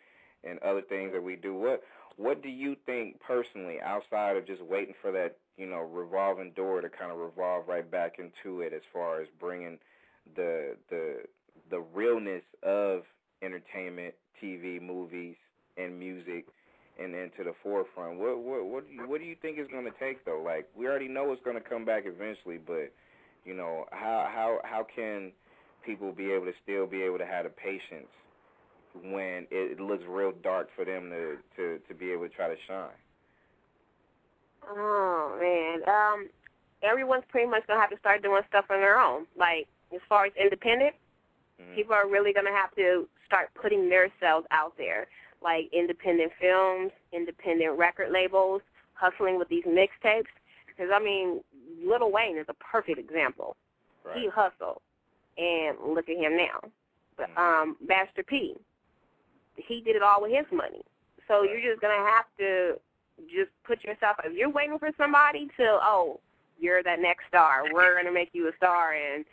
and other things that we do. What do you think personally, outside of just waiting for that, you know, revolving door to kind of revolve right back into it, as far as bringing the realness of entertainment, TV, movies, and music, and into the forefront? What do you think it's going to take, though? Like, we already know it's going to come back eventually, but you know, how can people be able to still be able to have the patience when it looks real dark for them to be able to try to shine? Oh, man. Everyone's pretty much going to have to start doing stuff on their own. Like, as far as independent, people are really going to have to start putting themselves out there. Like independent films, independent record labels, hustling with these mixtapes. Because, I mean, Lil Wayne is a perfect example. Right. He hustled, and look at him now. But Master P, he did it all with his money. So you're just going to have to just put yourself, if you're waiting for somebody to, oh, you're that next star, we're going to make you a star, and,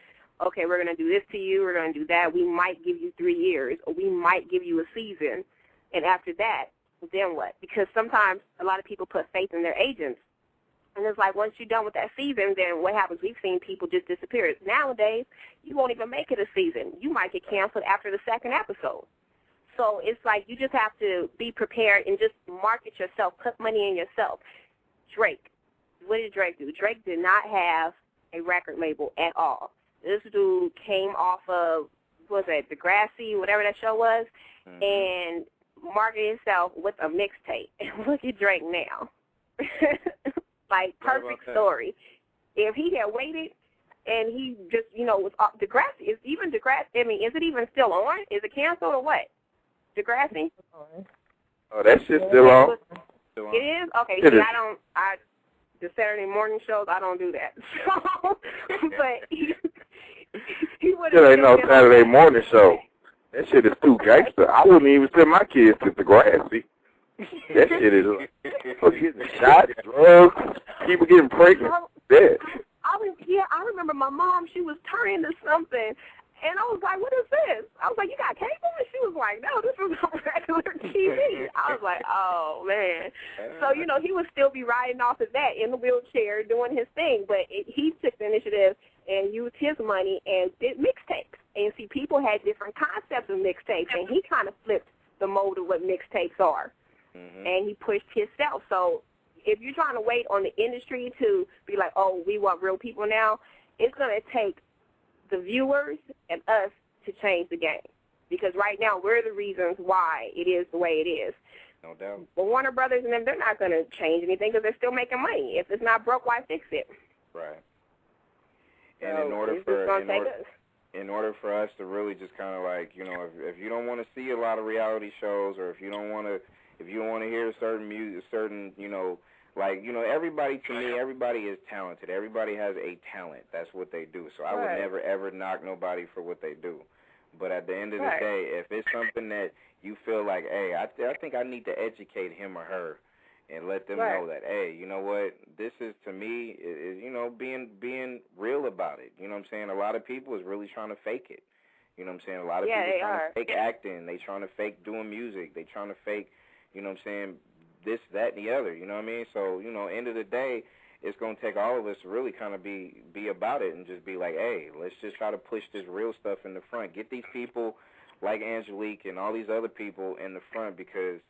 okay, we're going to do this to you, we're going to do that, we might give you 3 years, or we might give you a season, and after that, then what? Because sometimes a lot of people put faith in their agents. And it's like, once you're done with that season, then what happens? We've seen people just disappear. Nowadays, you won't even make it a season. You might get canceled after the second episode. So it's like you just have to be prepared and just market yourself, put money in yourself. Drake. What did Drake do? Drake did not have a record label at all. This dude came off of, what was it, Degrassi, whatever that show was, and marketed himself with a mixtape. And look at Drake now. Like, perfect story. If he had waited, and he just, was Degrassi. Is it even still on? Is it canceled or what? Degrassi? Oh, that shit's still on. It is? Okay, the Saturday morning shows, I don't do that. So, but he would have. It ain't no Saturday morning show. That shit is too gangster. I wouldn't even send my kids to Degrassi. That shit is getting shot, drugs, people getting pregnant. Dead. I remember my mom, she was turning to something, and I was like, what is this? I was like, you got cable? And she was like, no, this is on regular TV. I was like, oh, man. So, he would still be riding off of that in the wheelchair doing his thing, but he took the initiative and used his money and did mixtapes. And see, people had different concepts of mixtapes, and he kind of flipped the mold of what mixtapes are. Mm-hmm. And he pushed himself. So if you're trying to wait on the industry to be like, oh, we want real people now, it's going to take the viewers and us to change the game. Because right now we're the reasons why it is the way it is. No doubt. But Warner Brothers and them, they're not going to change anything because they're still making money. If it's not broke, why fix it? Right. So and in order for us to really just kind of like, if you don't want to see a lot of reality shows, or if you don't want to hear certain music, everybody, to me, everybody is talented. Everybody has a talent. That's what they do. So I would never, ever knock nobody for what they do. But at the end of the day, if it's something that you feel like, hey, I think I need to educate him or her and let them know that, hey, you know what, this is, to me, is being real about it. You know what I'm saying? A lot of people is really trying to fake it. You know what I'm saying? A lot of people trying to fake acting. They trying to fake doing music. They trying to fake, you know what I'm saying, this, that, and the other. You know what I mean? So, end of the day, it's going to take all of us to really kind of be about it and just be like, hey, let's just try to push this real stuff in the front. Get these people like Angelique and all these other people in the front, because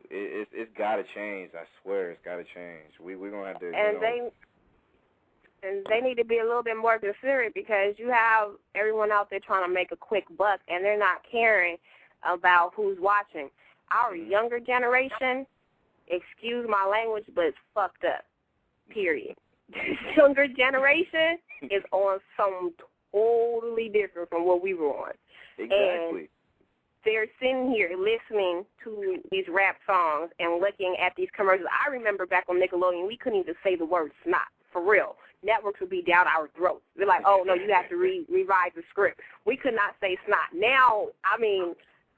it's got to change. I swear it's got to change. We're going to have to, And they need to be a little bit more considerate, because you have everyone out there trying to make a quick buck, and they're not caring about who's watching. Our younger generation, excuse my language, but it's fucked up, period. The younger generation is on something totally different from what we were on. Exactly. And they're sitting here listening to these rap songs and looking at these commercials. I remember back on Nickelodeon, we couldn't even say the word snot, for real. Networks would be down our throats. They're like, oh, no, you have to revise the script. We could not say snot. Now, I mean,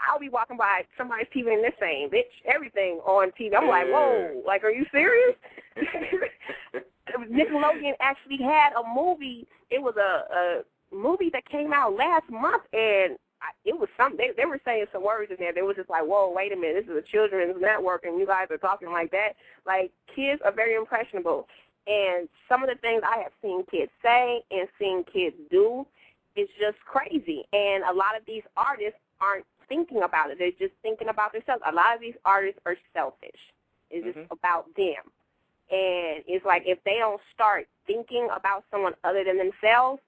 I'll be walking by somebody's TV and they're saying, bitch, everything on TV. I'm like, whoa, like, are you serious? Nickelodeon actually had a movie. It was a movie that came out last month, and it was something. They were saying some words in there. They was just like, whoa, wait a minute, this is a children's network, and you guys are talking like that. Like, kids are very impressionable. And some of the things I have seen kids say and seen kids do is just crazy. And a lot of these artists aren't thinking about it. They're just thinking about themselves. A lot of these artists are selfish. It's just about them. And it's like, if they don't start thinking about someone other than themselves,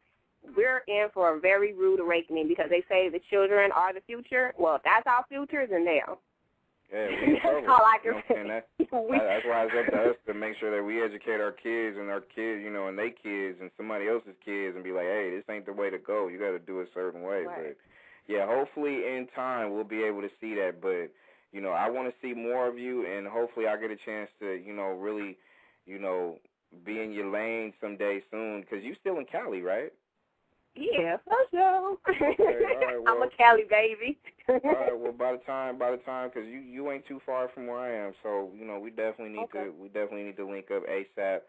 we're in for a very rude awakening, because they say the children are the future. Well, if that's our future, then they are. Yeah, that's all I can say. That's why it's up to us to make sure that we educate our kids and and their kids and somebody else's kids, and be like, hey, this ain't the way to go. You got to do it a certain way. Right. But yeah, hopefully in time we'll be able to see that. But I want to see more of you, and hopefully I get a chance to really be in your lane someday soon, because you still in Cali, right? Yeah, for sure. Okay, all right, well, I'm a Cali baby. All right, well, by the time, because you ain't too far from where I am, so we definitely need to link up ASAP.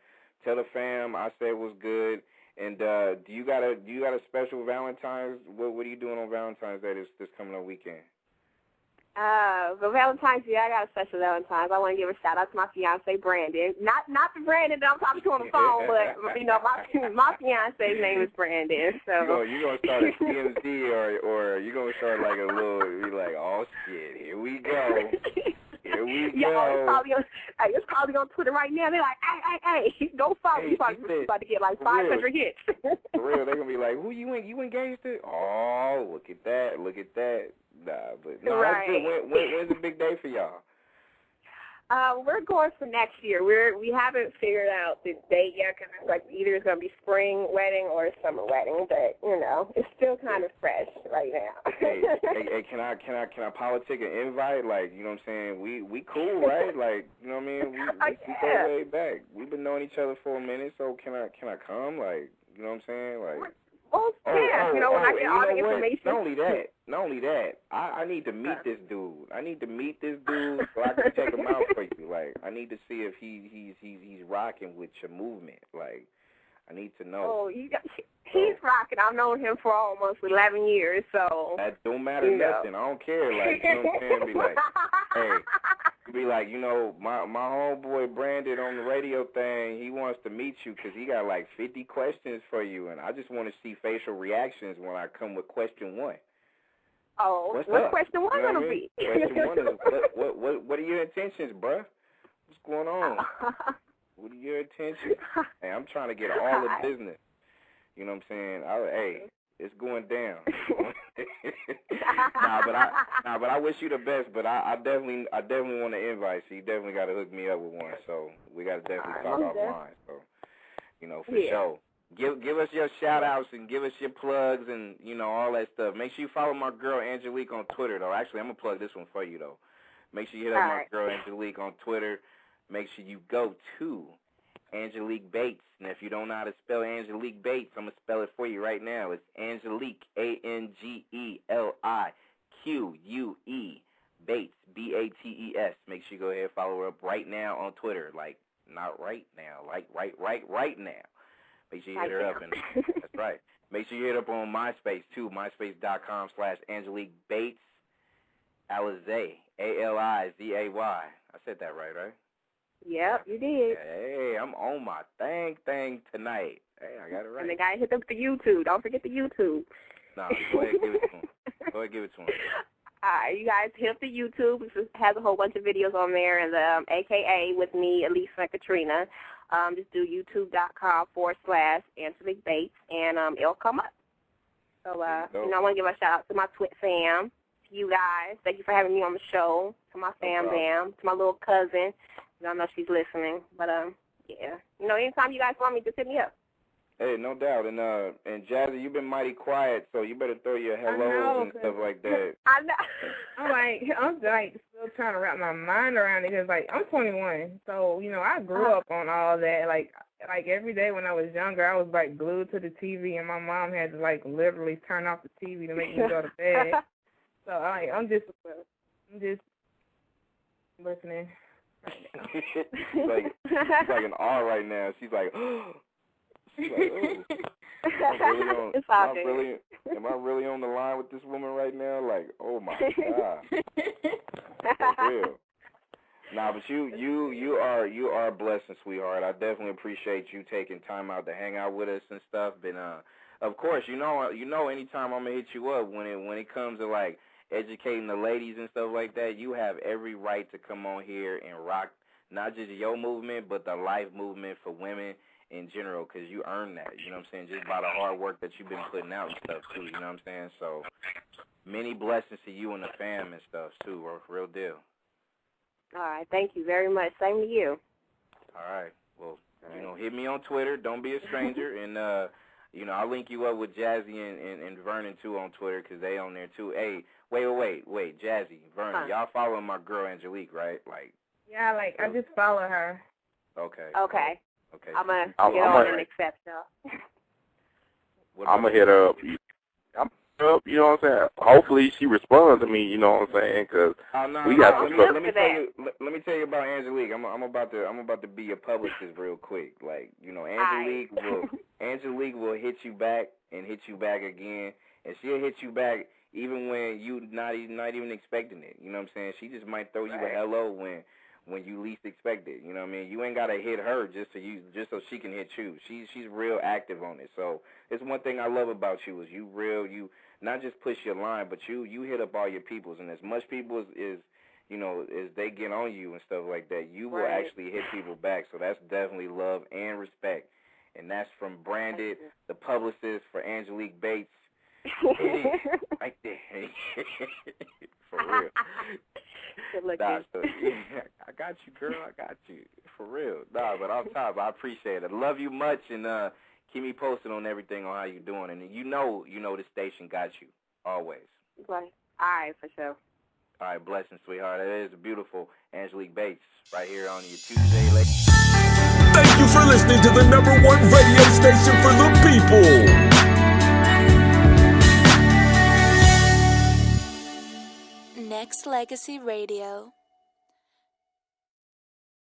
Tell the fam I said it was good. And do you got a special Valentine's? What are you doing on Valentine's Day this coming up weekend? For Valentine's Day, I got a special Valentine's. I want to give a shout out to my fiance Brandon. Not the Brandon that I'm talking to on the phone, but my fiance's name is Brandon. So you gonna start a TMZ, or you gonna start like a little? Be like, oh shit, here we go. Here we go. It's probably on Twitter right now. They're like, hey, don't follow me. You're about to get like 500 hits. For real, they're going to be like, who you engaged to? Oh, look at that. Nah, but no, right. That's good. When's the big day for y'all? We're going for next year. We haven't figured out the date yet because it's like either it's going to be spring wedding or summer wedding, but it's still kind of fresh right now. hey, can I politic an invite? Like, you know what I'm saying? We cool, right? Like, you know what I mean? We go way back. We've been knowing each other for a minute, so can I come? Like, you know what I'm saying? Like. When I get all the information. Not only that, I need to meet this dude. I need to meet this dude so I can check him out for you. Like, I need to see if he's rocking with your movement. Like, I need to know. Oh, he's rocking. I've known him for almost 11 years, so. That don't matter nothing. I don't care. Like, you know what I'm saying? Be like, hey. Be like, my homeboy Branded on the radio thing, he wants to meet you because he got like 50 questions for you, and I just want to see facial reactions when I come with question 1. Oh, what's question 1 going to be? Question 1 is, what are your intentions, bruh? What's going on? What are your intentions? Hey, I'm trying to get all the business. You know what I'm saying? It's going down. But I wish you the best. But I definitely want to invite. So you definitely got to hook me up with one. So we got to definitely talk offline. So for sure. Give us your shout outs and give us your plugs and all that stuff. Make sure you follow my girl Angelique on Twitter though. Actually, I'm gonna plug this one for you though. Make sure you hit up my girl Angelique on Twitter. Make sure you go to Angelique Bates. And if you don't know how to spell Angelique Bates, I'm going to spell it for you right now. It's Angelique, Angelique, Bates, Bates. Make sure you go ahead and follow her up right now on Twitter. Like, not right now, like right now. Make sure you hit her up. And that's right. Make sure you hit up on MySpace, too, myspace.com/Angelique Bates, Alizay, Alizay. I said that right? Yep, you did. Hey, I'm on my thing tonight. Hey, I got it right. And the guy hit up the YouTube. Don't forget the YouTube. No, go ahead, give it to him. All right, you guys hit up the YouTube. It has a whole bunch of videos on there, and AKA with me, Elisa and Katrina. Just do youtube.com/Angelique Bates, and it'll come up. So, I want to give a shout out to my Twit fam, to you guys. Thank you for having me on the show. To my fam bam, to my little cousin. I know she's listening, but anytime you guys want me, just hit me up. Hey, no doubt. And Jazzy, you've been mighty quiet, so you better throw your hellos and stuff like that. I know. I'm still trying to wrap my mind around it because I'm 21, so I grew up on all that. Like every day when I was younger, I was glued to the TV, and my mom had to literally turn off the TV to make me go to bed. So I'm just listening. She's like an R right now. She's like, oh. Am I really on the line with this woman right now? Like, oh my God. For real. Nah, but you are a blessing, sweetheart. I definitely appreciate you taking time out to hang out with us and stuff. And of course, anytime I'm gonna hit you up when it comes to educating the ladies and stuff like that, you have every right to come on here and rock not just your movement, but the life movement for women in general, because you earned that, you know what I'm saying, just by the hard work that you've been putting out and stuff, too, you know what I'm saying? So, many blessings to you and the fam and stuff, too, real deal. All right, thank you very much. Same to you. All right. Well, hit me on Twitter. Don't be a stranger. And, I'll link you up with Jazzy and Vernon, too, on Twitter, because they on there, too. Hey, wait, Jazzy, Vernon, y'all following my girl Angelique, right? Yeah, I just follow her. Okay. I'm going to get on and accept her. I'm going to hit her up. You know what I'm saying? Hopefully she responds to me, you know what I'm saying? Because we got some stuff. Let me tell you about Angelique. I'm about to be a publicist real quick. Angelique will hit you back and hit you back again, and she'll hit you back even when you not even expecting it. You know what I'm saying? She just might throw you a hello when you least expect it. You know what I mean? You ain't gotta hit her just so she can hit you. She's real active on it. So it's one thing I love about you is you not just push your line, but you hit up all your peoples, and as much people as they get on you and stuff like that, you will actually hit people back. So that's definitely love and respect. And that's from Branded, the publicist for Angelique Bates. Right there. For real. Good looking. Nah, so, I got you, girl. I got you. For real. Nah, but off top, I appreciate it. Love you much, and keep me posted on everything on how you doing. And you know the station got you always. Right. All right, for sure. All right, blessings, sweetheart. It is a beautiful Angelique Bates right here on your Tuesday late. Thank you for listening to the #1 radio station for the people. Nexxlegacy Radio.